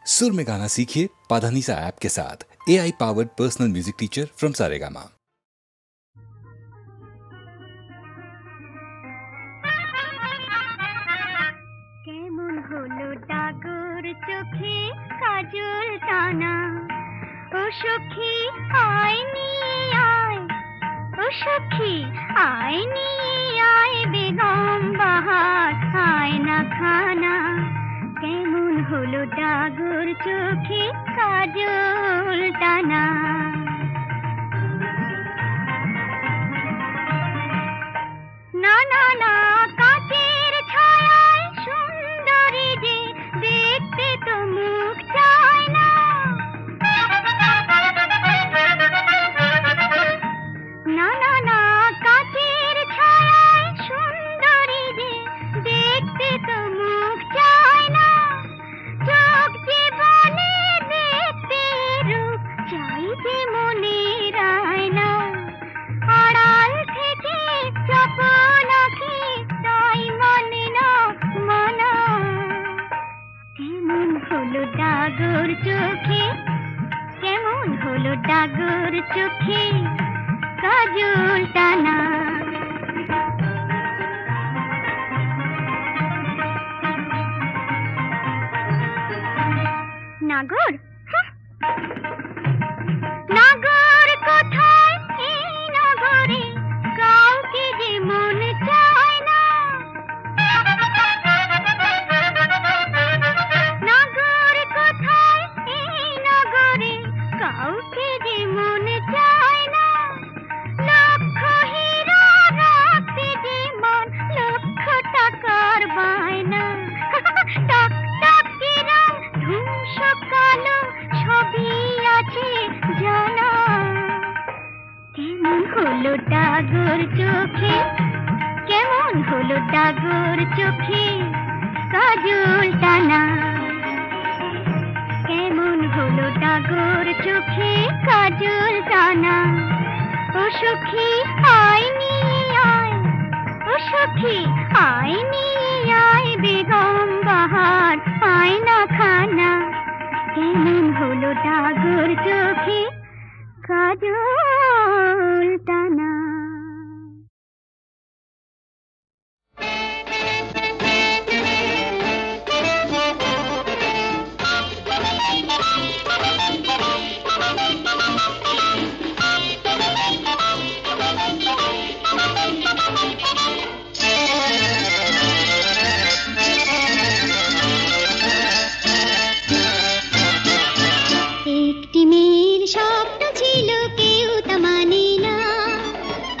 सुर में गाना सीखिए पाधानीसा ऐप के साथ। AI powered personal music teacher from Saregama. কেমন হলো ডাগর চোখে কাজল টানা, ও সখী আয় নিয়ে আয়, ও সখী আয় নিয়ে আয় বেগম বাহার আয় না খানা। কেমন হলো ডাগর চোখে কাজল টানা। না না না কাচের ছায়ায় সুন্দরী যে দেখতে তো মুখ চায় না। না না না কাচের ছায়ায় সুন্দরী যে দেখতে তো মুখ চায় না। চোখ যে বলে দেখতে রূপ চাই যে মনে রায় না। আড়াল থেকে চপন আঁখি তাই মানে না মানা। কেমন হলো ডাগর চোখে, কেমন হলো ডাগর চোখে কাজল টানা। নাগর নাগর কোথায় এই নগরে কাউকে যে মন চায় না। নাগর কোথায় এই নগরে কাউকে যে মন চায় না। লক্ষ হীরা রাখতে যে মন লক্ষ টাকার বায়না। টাক টাক কিরণ ধূস কালো সবই আছে জানা। কেমন হলো ডাগর চোখে, কেমন হলো ডাগর চোখে কাজল টানা। কেমন হলো ডাগর চোখে কাজল টানা। ও সখী আয় নিয়ে আয়, ও সখী আয় নিয়ে আয় বেগম বাহার আয় না খানা। কেমন হলো ডাগর চোখে কাজল টানা। একটি মেয়ের স্বপ্ন ছিল কেউ তা মানে না।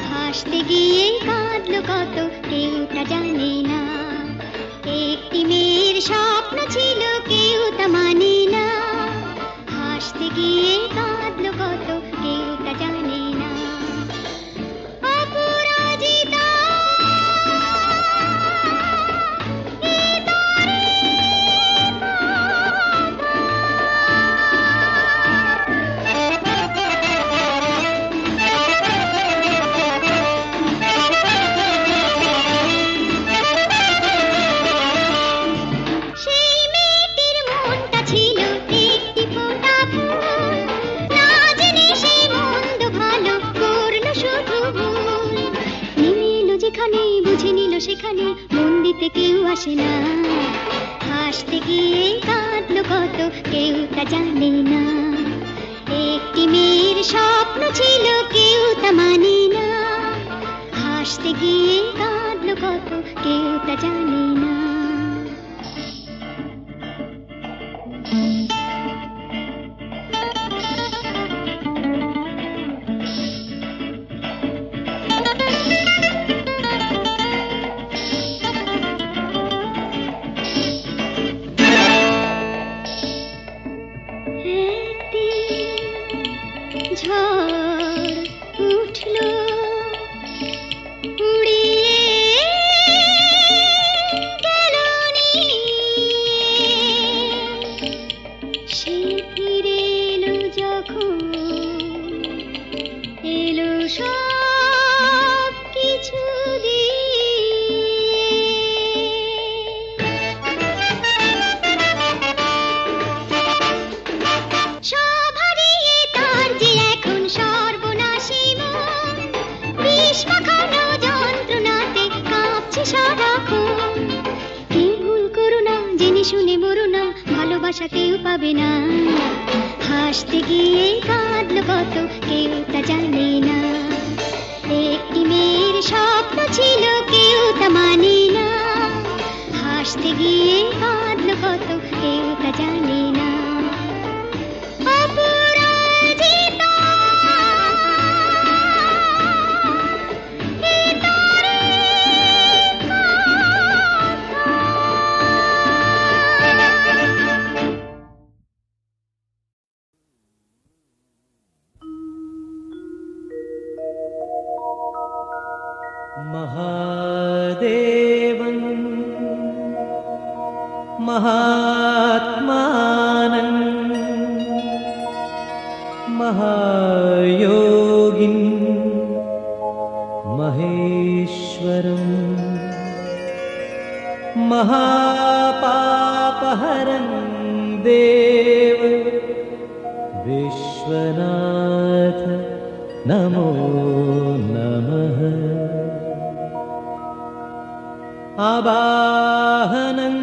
হাসতে গিয়ে কাঁদলো কত কেউ তা জানে না। একটি মেয়ের স্বপ্ন ছিল কেউ তা মানে না। হাসতে গিয়ে কাঁদলো কত কেউ তা জানে না। অপরাজিতা সেখানে মন দিতে কেউ আসে না। হাসতে গিয়ে কাঁদলো কত কেউ তা জানে না। একটি মেয়ের স্বপ্ন ছিল কেউ তা মানে না। হাসতে গিয়ে কাঁদলো কত কেউ তা জানে না। ঝড় উঠলো উড়িয়ে গেল সে ফিরে এলো যখন এলো সব কিছু দিয়ে। ভালোবাসা কেউ পাবে না। হাসতে গিয়ে কাঁদলো কত কেউ তা জানে না। একটি মেয়ের স্বপ্ন ছিল কেউ তা মানে না। হাসতে গিয়ে কাঁদলো কত কেউ তা জানে না। অপরাজিতা এ তারে महादेवं महात्मानं महायोगिं महेश्वरं महापापहरं देव विश्वनाथ नमो नमः। आवाहनं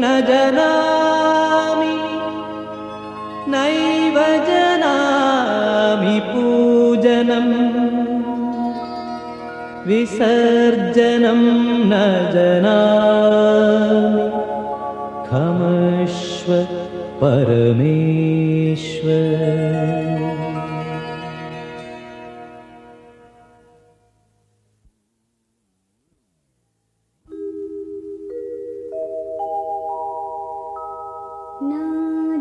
न जानामि नैव जानामि पूजनं विसर्जनं न जानामि क्षमस्व परमेश्वर। न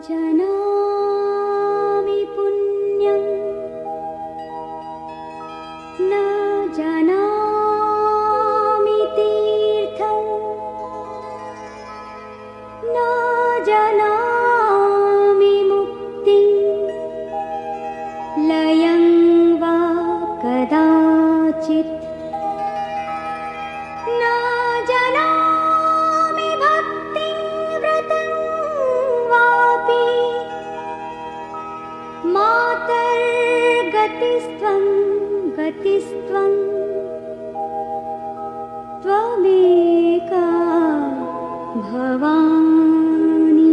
जानामि पुण्यं न जानामि तीर्थं न जानामि मुक्तिं लयं वा कदाचित् न जानामि भक्तिं व्रतं वापि मातर्गतिस्त्वं गतिस्त्वं त्वमेका भवानि।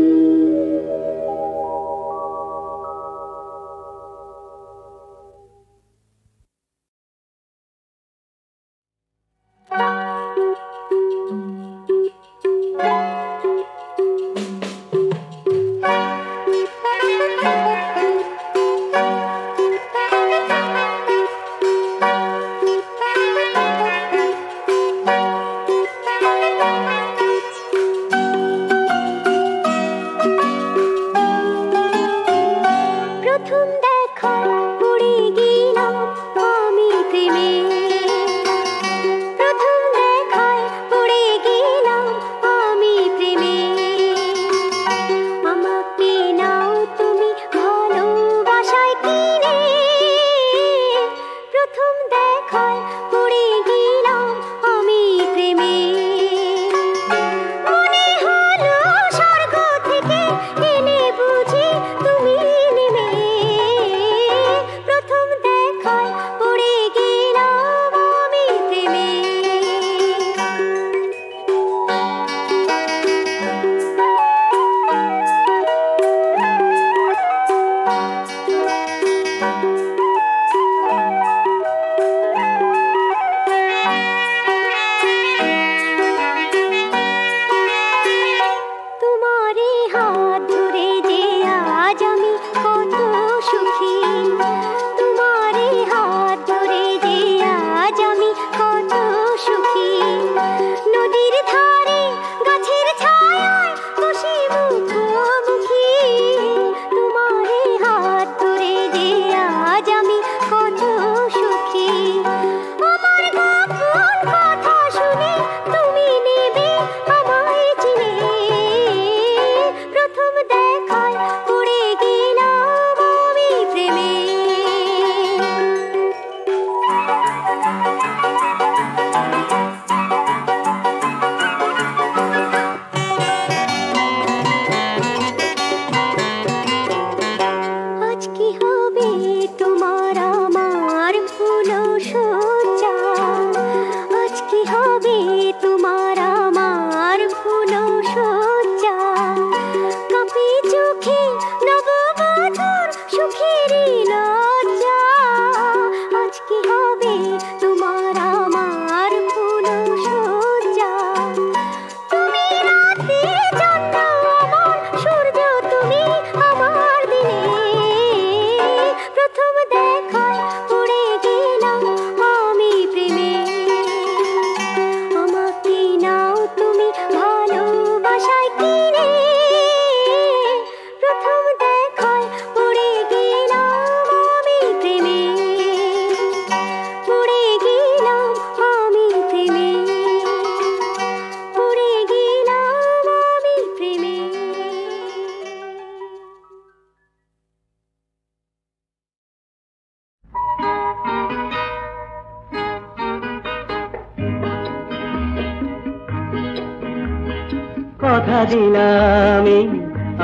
কথা দিলাম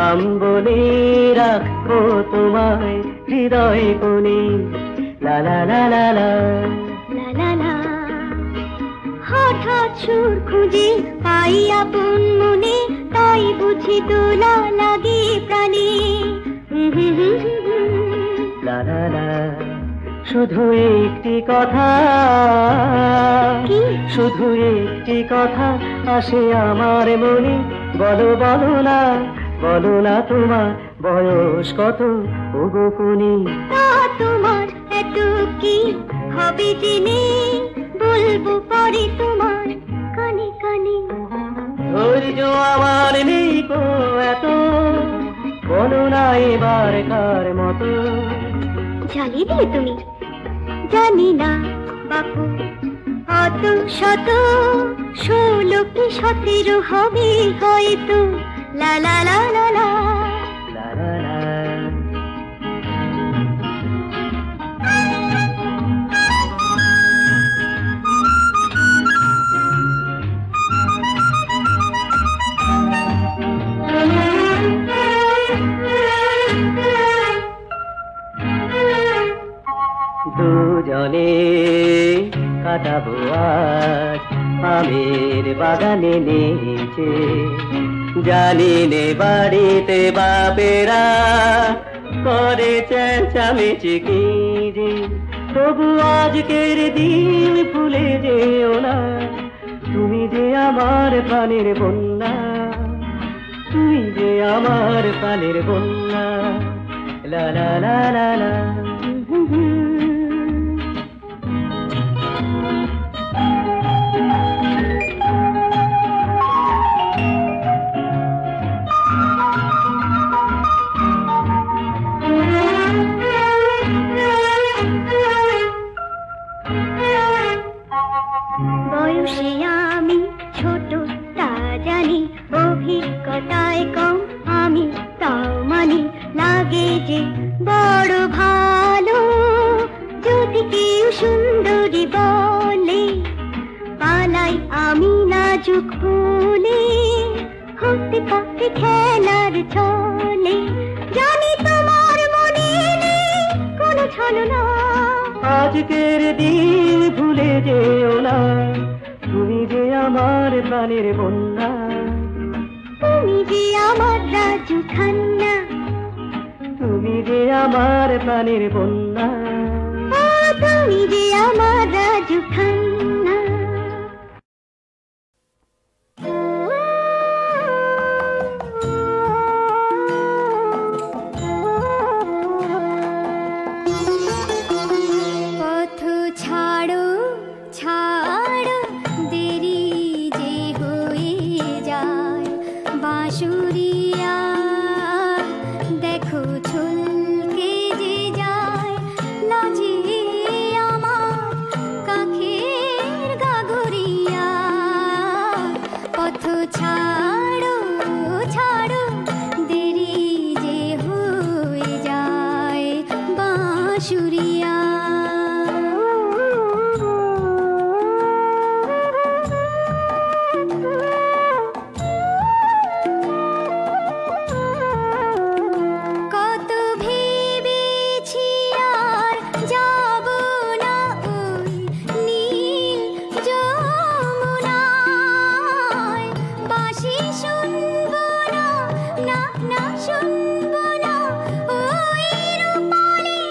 আম্বলে রাখবো তোমায় হৃদয় কোণে লা লা লা লা লা লা লা লা। হঠাৎ সুর খুঁজে পাই আপন মনে, তাই বুঝি দোলা লাগে প্রাণে। লা লা লা। শুধু একটি কথা, শুধু একটি কথা আসে আমার মনে, বলো বলো না, বলো না তোমার বয়স কত ওগো কোনি। তা তোমার এত কি হবে জেনে, বলবো পরে তোমার কানে কানে। ধৈর্য আমার নেই গো এত, বলো না এবার কার মতো। জ্বালিয়ে দিলে তুমি, জানি না বাপু অত শত, 16 কি 17 হবে হয়তো। লা লা লা লা লা লা লা লা। দুজনে কাটাবো আজ আমের বাগানে নিচে, জানি নে বাড়িতে বাপেরা করে চেঁচামেচি কি রে, তবু আজকের দিন ভুলে যেও না, তুমি যে আমার প্রাণের বন্যা, তুমি যে আমার প্রাণের বন্যা। লা লা লা লা লা। বয়সে আমি ছোট তা জানি, অভিজ্ঞতায় কম আমি তাও মানি, লাগে যে বড় ভালো যদি কেউ সুন্দরী বলে, পালাই আমি নাজুক ফুলে, হতে পারে খেলার ছলে, জানি তোমার মনে নেই কোনো ছলনা। আজকের দিন ভুলে যেও না, তুমি যে আমার প্রাণের বন্যা, তুমি যে আমার রাজু খান্না, তুমি যে আমার প্রাণের বন্যা। তুমি যে আমার রাজু খান্না। পথ ছাড়ো ছাড়ো দেরি যে হয়ে যায়, বাঁশুরিয়া দেখো ছলকে যে যায়, লাজে আমার কাখের গাগরিয়া। পথ ছাড়ো ছাড়ো দেরি যে হয়ে যায়, বাঁশুরিয়া। কত ভেবেছি আর যাব না ওই নীল যমুনায়, বাঁশি শুনবো না, না না শুনবো না ওই রূপালি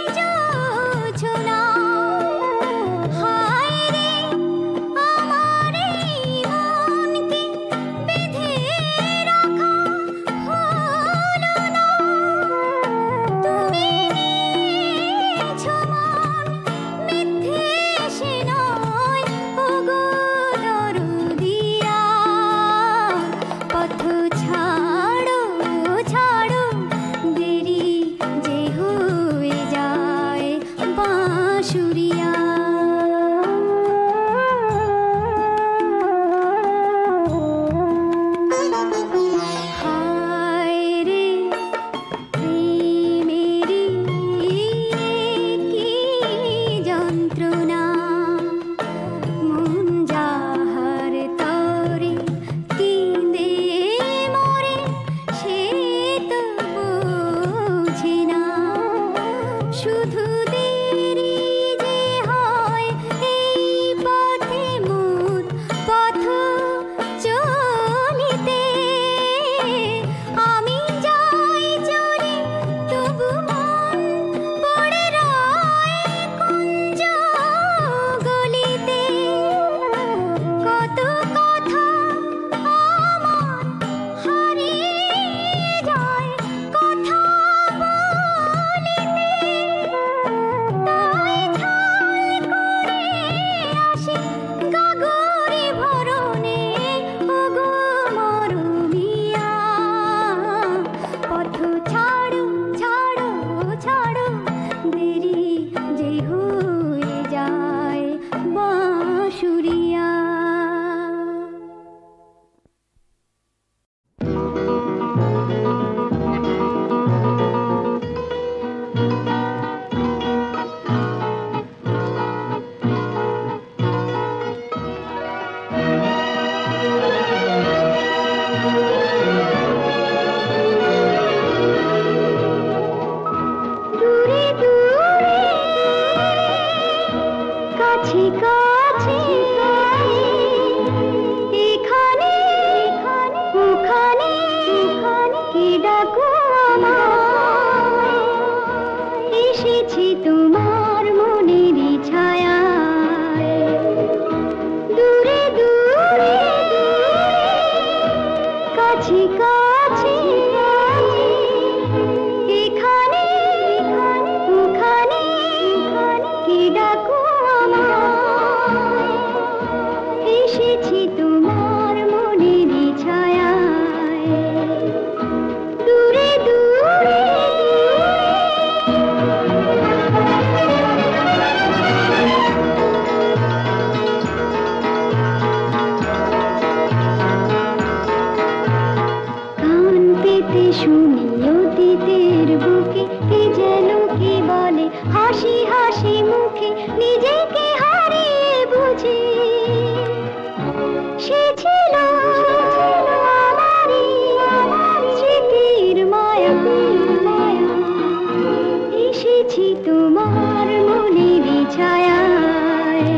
এসেছি তোমার মনের ছায়ায়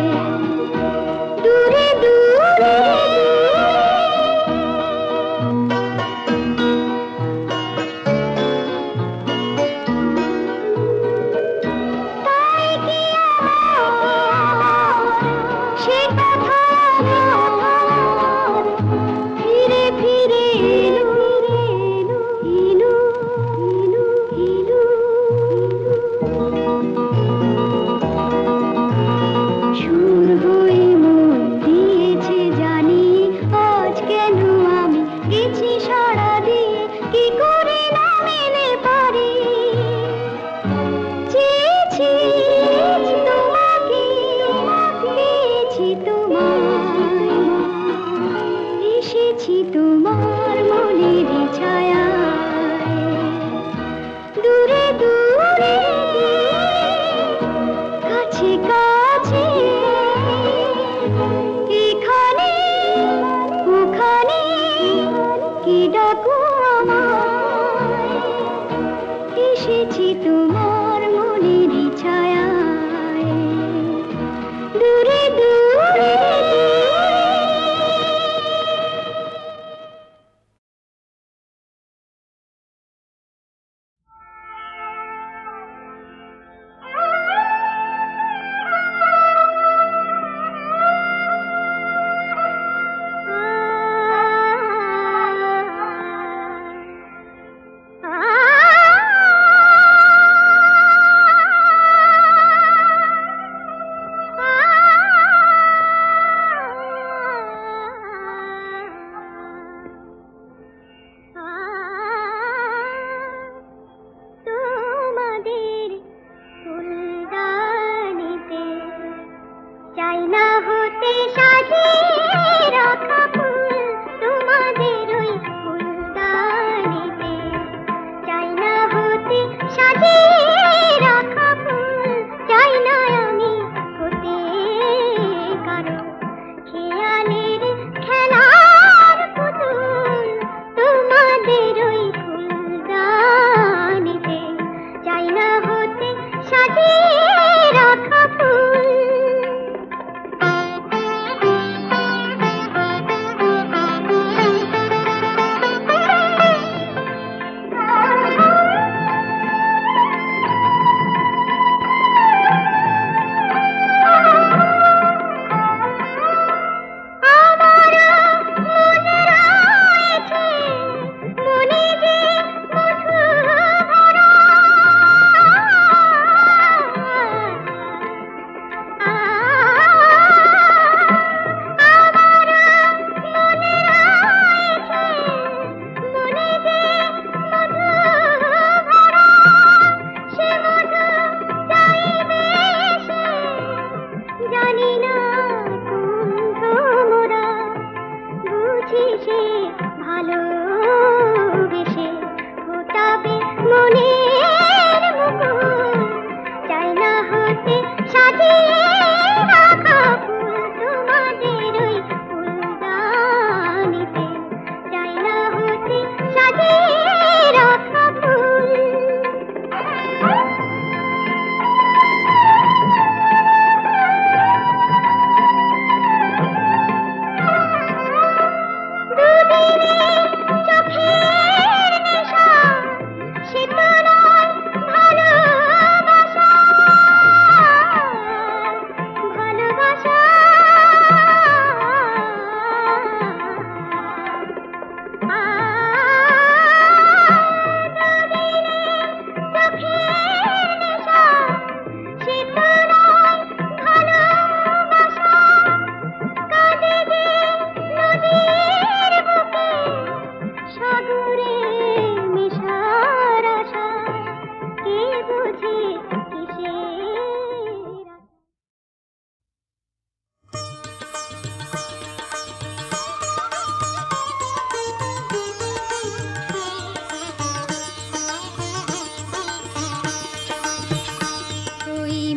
দূরে দূরে তাই কি সে কথা ফিরে ফিরে এলো এলো এলো এলো সুর হয়ে মন দিয়েছে জানি আজ কেন আমি গেছি সাড়া দিয়ে কি করে না মেলে পারি চেয়েছি তোমাকে পেয়েছি তোমায় এসেছি তোমার মনের ছায়ায় দূরে দূরে কাছে কাছে এখানে ওখানে কি ডাকো আমায় এসেছি তোমার মনের ছায়ায় দূরে দূরে তোমাদের ফুলদানিতে চাই না হতে সাজিয়ে রাখা ফুল তোমাদের ওই ফুলদানিতে চাই না হতে সাজিয়ে রাখা ফুল চাই না আমি হতে কারো খেয়ালের খেলার পুতুল তোমাদের ওই ফুলদানিতে চাই না হতে সাজিয়ে রাখা ফুল জানি না কোন ভ্রমরা বুঝি সে ভালোবেসে ফোটাবে মনের মুকুল চাই না হতে সাজিয়ে রাখা ফুল তোমাদের ওই ফুলদানিতে চাই না হতে সাজিয়ে রাখা ফুল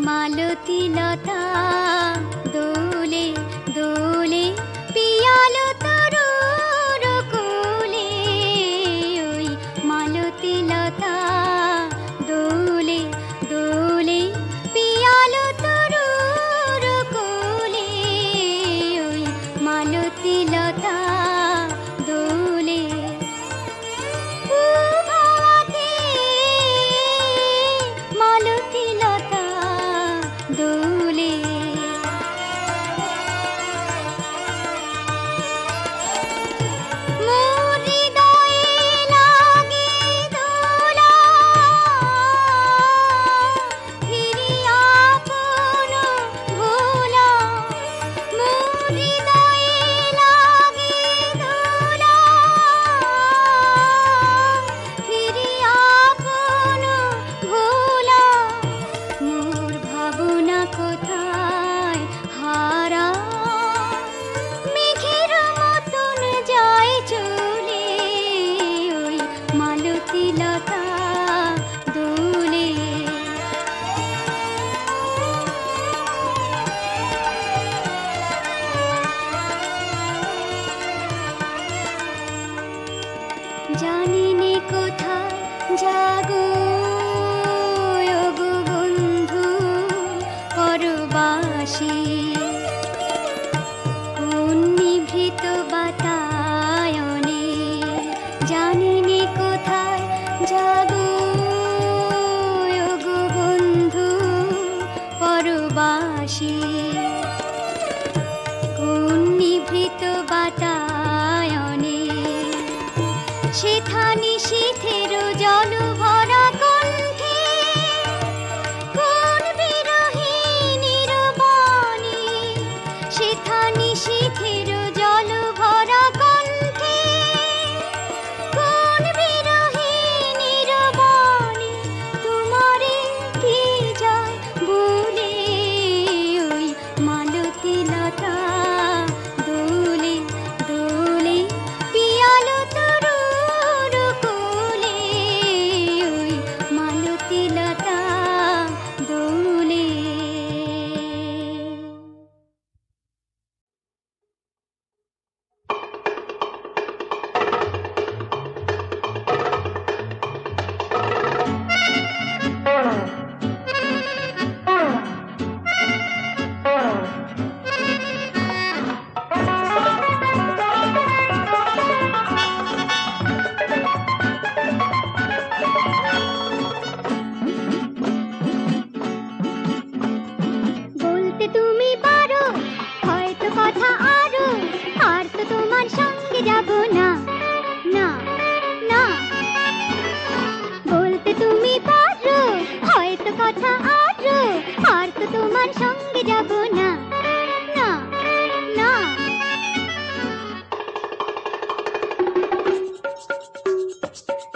মালতী লতা দোলে দোলে পিয়ালো তরুর কোলে ওই মালতী লতা দোলে দোলে কথা আরো, আর তো তোমার সঙ্গে যাব না, না না।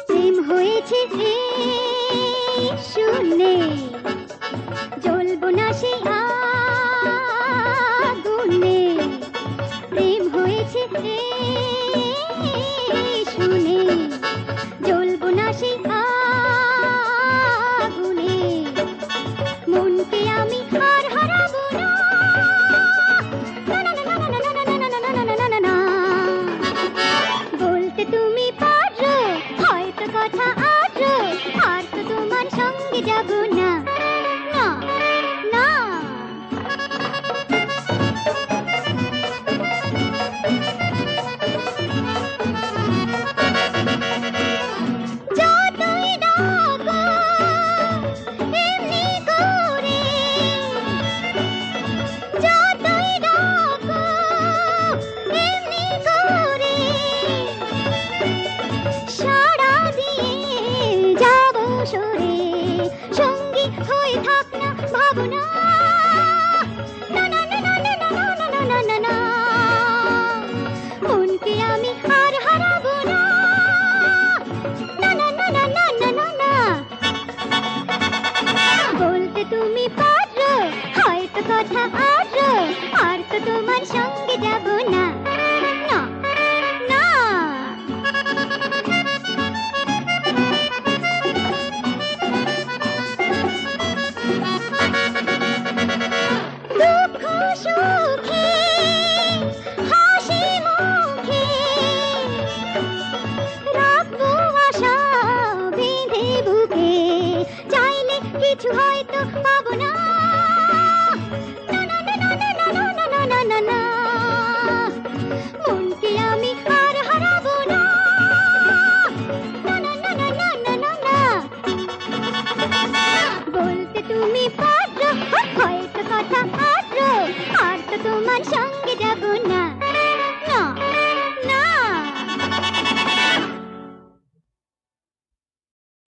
প্রেম হয়েছে এই শূন্যে, জ্বলবো না সেই আগুনে। প্রেম হয়েছে এই শূন্যে, জ্বলবো না সেই আগুনে। মনকে আমি আর হারাবো না, না না না না না না না না না না না না। বলতে তুমি পারো হয়তো কথা আরো, আর তো তোমার সঙ্গে যাব না, না না। যতই ডাকো এমনি করে, যতই ডাকো এমনি করে, সাড়া দিয়ে যাব সরে। সঙ্গী হয়ে থাক না ভাবনা, না না না না না না না না না না। মনকে আমি আর হারাবো না, না না না না না না না না। বলতে তুমি পারো হয়তো কথা আরো, আর তো তোমার সঙ্গে যাব না, না না। দুঃখ সুখে হাসি মুখে রাখবো আশা বেঁধে বুকে। চাইলে কিছু হয়তো পাবো না, না না না না না না না না না না না। মনকে আমি আর হারাবো না, না না না না না না না না। বলতে তুমি পারো হয়তো কথা আরো, আর তো তোমার সঙ্গে যাব